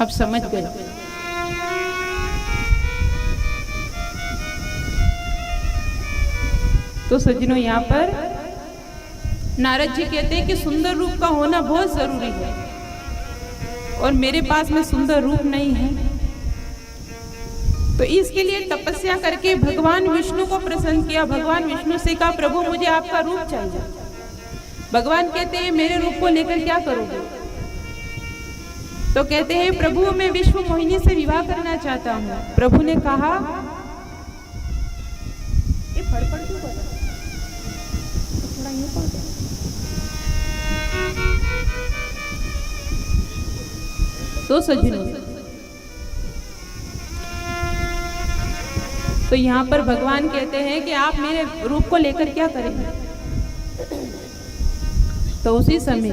आप समझ गए। तो सज्जनों, यहाँ पर नारद जी कहते हैं कि सुंदर रूप का होना बहुत जरूरी है और मेरे पास में सुंदर रूप नहीं है। तो इसके लिए तपस्या करके भगवान विष्णु को प्रसन्न किया। भगवान विष्णु से कहा, प्रभु मुझे आपका रूप चाहिए। भगवान कहते हैं, मेरे रूप को लेकर क्या करोगे? तो कहते हैं, प्रभु मैं विश्व मोहिनी से विवाह करना चाहता हूँ। प्रभु ने कहा, ये फड़फड़ क्यों कर रहा है? थोड़ा यूं कर दो। तो सज्जनों, तो यहाँ पर भगवान कहते हैं कि आप मेरे रूप को लेकर क्या करेंगे? तो उसी समय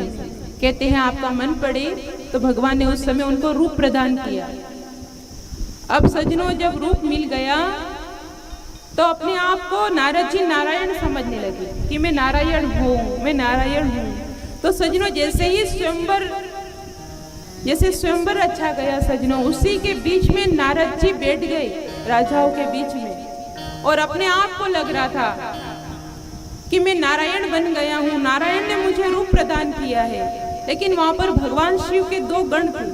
कहते हैं, आपका मन पड़े, तो भगवान ने उस समय उनको रूप प्रदान किया। अब सज्जनों, जब रूप मिल गया तो अपने आप को नारद जी नारायण समझने लगे कि मैं नारायण हूँ, मैं नारायण हूँ। तो सज्जनों, जैसे ही स्वयंवर अच्छा गया सज्जनों, उसी के बीच में नारद जी बैठ गए, राजाओं के बीच में, और अपने आप को लग रहा था कि मैं नारायण बन गया हूँ, नारायण ने मुझे रूप प्रदान किया है। लेकिन वहां पर भगवान शिव के दो गण थे।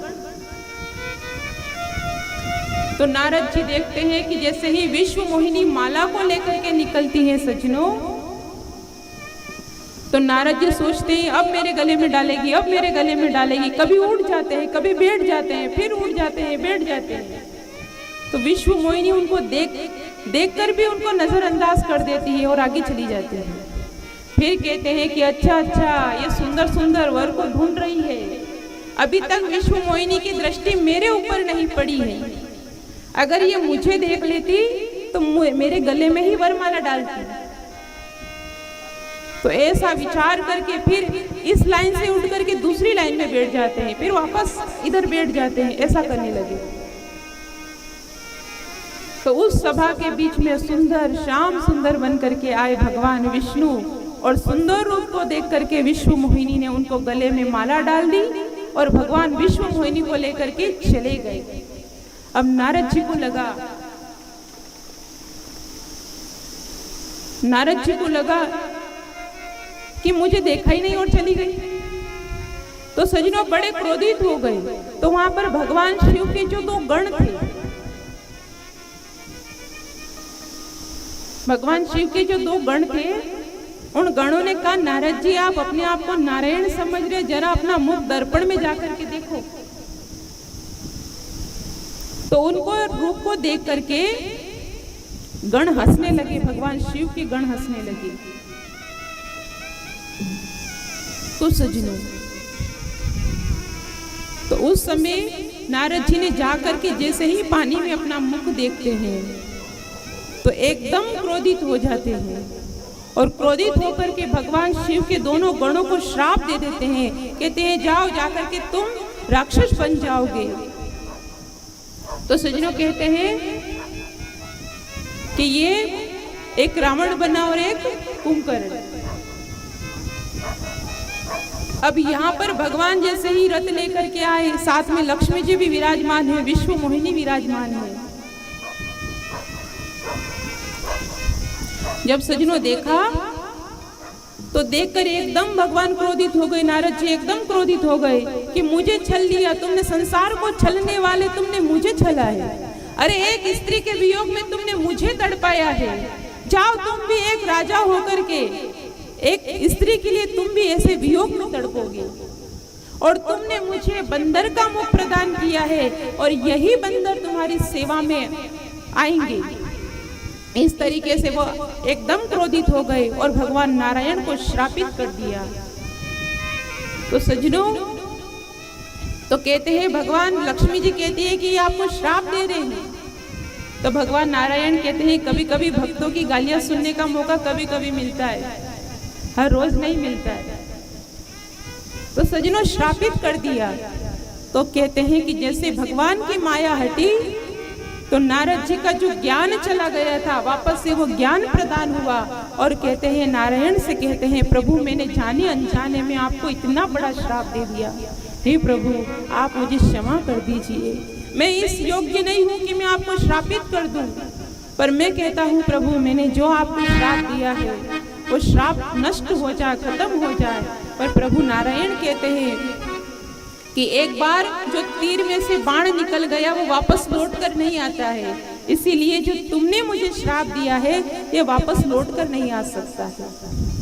तो नारद जी देखते हैं कि जैसे ही विश्व मोहिनी माला को लेकर के निकलती है सज्जनों, तो नारद जी सोचते हैं, अब मेरे गले में डालेगी, अब मेरे गले में डालेगी। कभी उड़ जाते हैं, कभी बैठ जाते हैं, फिर उड़ जाते हैं, बैठ जाते हैं। तो विश्व मोहिनी उनको देख कर भी उनको नजरअंदाज कर देती है और आगे चली जाती है। फिर कहते हैं कि अच्छा, ये सुंदर सुंदर वर को ढूंढ रही है। अभी तक विश्व मोहिनी की दृष्टि मेरे ऊपर नहीं पड़ी है। अगर ये मुझे देख लेती तो मेरे गले में ही वरमाला डालती। तो ऐसा विचार करके फिर इस लाइन से उठ करके दूसरी लाइन में बैठ जाते हैं, फिर वापस इधर बैठ जाते हैं, ऐसा करने लगे। तो उस सभा के बीच में सुंदर श्याम सुंदर बन करके आए भगवान विष्णु, और सुंदर रूप को देख करके विश्व मोहिनी ने उनको गले में माला डाल दी और भगवान विश्व मोहिनी को लेकर के चले गए। अब नारद जी को लगा कि मुझे देखा ही नहीं और चली गई। तो सज्जनों, बड़े क्रोधित हो गए। तो वहां पर भगवान शिव के जो दो गण थे, भगवान शिव के जो दो गण थे, उन गणों ने कहा, नारद जी आप अपने आप को नारायण समझ रहे, जरा अपना मुख दर्पण में जाकर के देखो। तो उनको रूप को देख करके गण हंसने लगे, भगवान शिव के गण हंसने लगे। तो सज्जनों, तो उस समय नारद जी ने जाकर के जैसे ही पानी में अपना मुख देखते हैं तो एकदम क्रोधित हो जाते हैं, और क्रोधित होकर के भगवान शिव के दोनों गणों को श्राप दे देते हैं। कहते हैं, जाओ जाकर के तुम राक्षस बन जाओगे। तो सज्जनों, कहते हैं कि ये एक रावण बना और एक कुंभकर्ण। अब यहाँ पर भगवान जैसे ही रथ लेकर के आए, साथ में लक्ष्मी जी भी विराजमान है, विश्व मोहिनी विराजमान है। जब सज्जनों देखा तो देखकर एकदम भगवान क्रोधित हो गए, नारद जी एकदम क्रोधित हो गए कि मुझे छल लिया तुमने, संसार को छलने वाले तुमने मुझे छला है। अरे एक स्त्री के वियोग में तुमने मुझे तड़पाया है। जाओ तुम भी एक राजा होकर के एक स्त्री के लिए तुम भी ऐसे वियोग में तड़पोगे। और तुमने मुझे बंदर का मुख प्रदान किया है और यही बंदर तुम्हारी सेवा में आएंगे। इस तरीके से वो एकदम क्रोधित हो गए और भगवान नारायण को श्रापित कर दिया। तो सज्जनों, तो कहते हैं, भगवान लक्ष्मी जी कहती है कि ये आपको श्राप दे रहे हैं। तो भगवान नारायण कहते हैं, कभी कभी भक्तों की गालियां सुनने का मौका कभी कभी मिलता है, हर रोज नहीं मिलता है। तो सज्जनों, श्रापित कर दिया। तो कहते हैं कि जैसे भगवान की माया हटी तो नारद जी का जो ज्ञान चला गया था वापस से वो ज्ञान प्रदान हुआ। और कहते हैं, नारायण से कहते हैं, प्रभु मैंने जाने अनजाने में आपको इतना बड़ा श्राप दे दिया, हे प्रभु, आप मुझे क्षमा कर दीजिए। मैं इस योग्य नहीं हूँ कि मैं आपको श्रापित कर दूँ, पर मैं कहता हूँ प्रभु, मैंने जो आपको श्राप दिया है वो श्राप नष्ट हो जाए, खत्म हो जाए। पर प्रभु नारायण कहते हैं कि एक बार जो तीर में से बाण निकल गया वो वापस लौट कर नहीं आता है, इसीलिए जो तुमने मुझे श्राप दिया है ये वापस लौट कर नहीं आ सकता है।